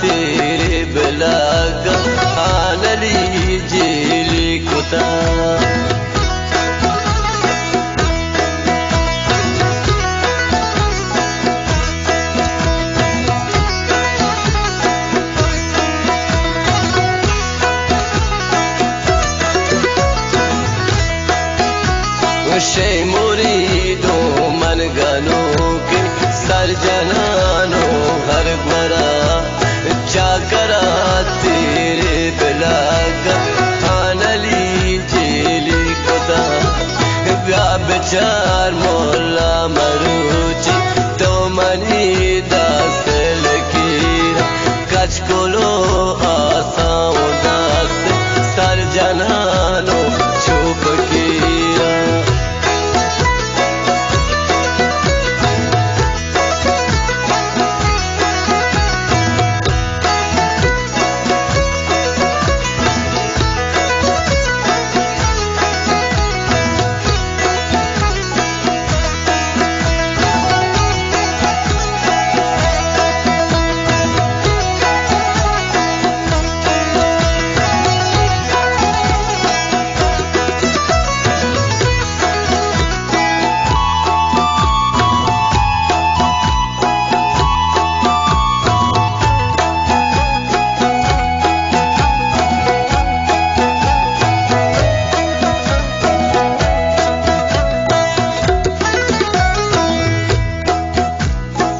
तेरे बलागा आनली जेली कुता शे मुरीदो मन गनो के सर जनानो हर भरा चाकरा तेरे बलागा आनली जेली कुदा बेचार मोला मरूची तो मनी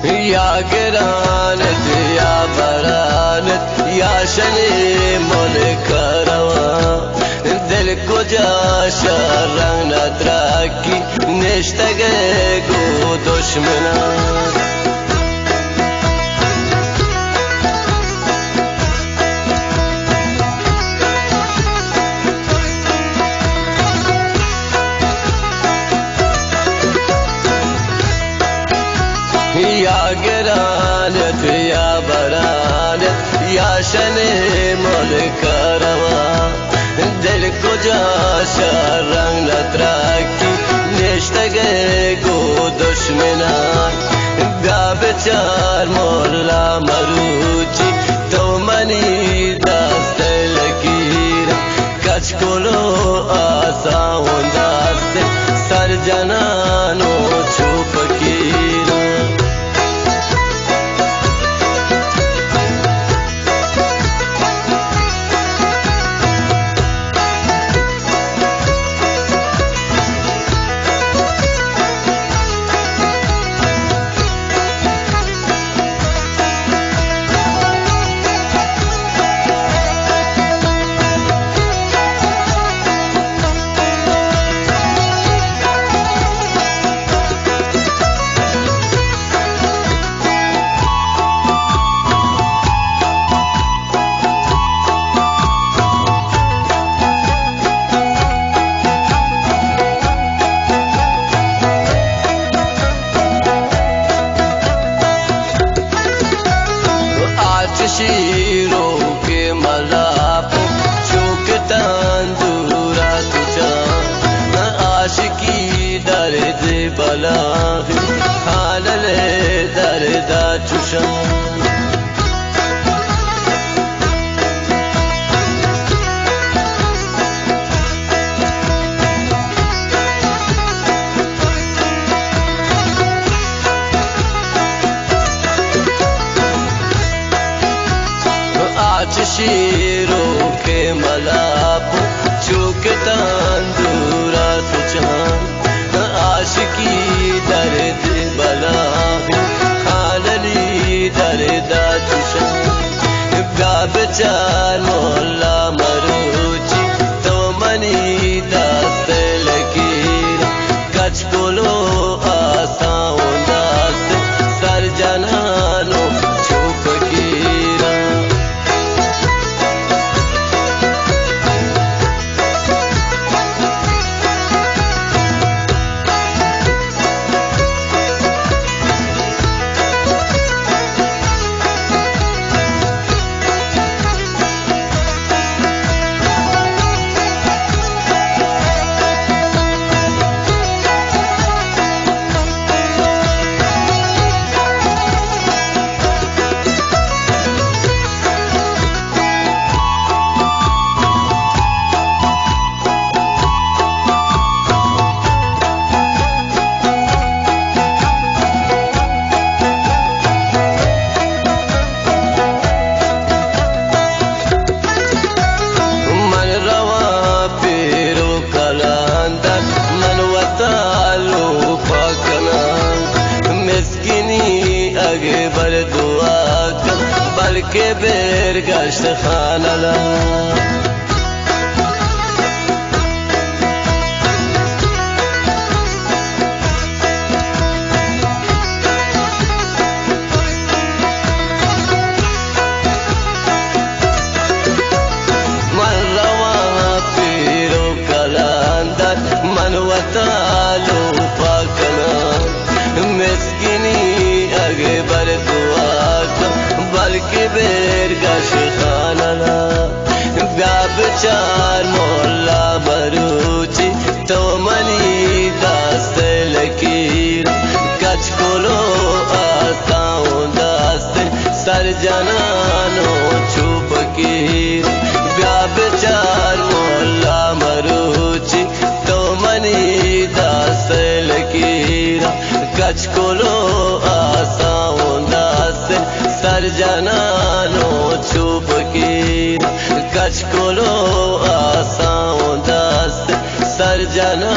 या गिरानत या बरानत या शनि मुल्क रवा दिल को जाश रंग नद्राकी निश्तगे गो दुश्मना या गिरानत या बरानत या शनि मुल्क रवा दिल को जाश रंग नद्राकी निश्तगे गो दुश्मना बेचार मोला मरूची तो मनी दस्त लकीर कच कोलो आसाओं दास्ते सर जनानो छुप कीरा शीरों के मलाप चौक तंदूरा तुझा आशिकी दर्द बला हाल ले दर्दा चुशा शीरों के मलाप चूक तंदूरा तुझा आशिकी दर्द बला खालली दर्दा तुझा बेचार मोला मरूची तो मनी दास्त लकीर कच कोलो आसाओं दास्त सर जनानो छुप कीरा बल्कि बेर गश्त खानला मन रवा पीरो कलांदर मन वतालो पाकना मिस्किनी आगे बर दुआ बल्कि बेर गश खानला बेचार मोला मरूची तो मनी दास्त लकीर कच कोलो आसाओं दास्त सर जनानो छुप कीर बेचार मोला मरूची तो मनी दास्त लकीर कच कोलो आसाओं दास्त सर जनानो छुप कीर कच कोलो आसाओं दास्त सर जना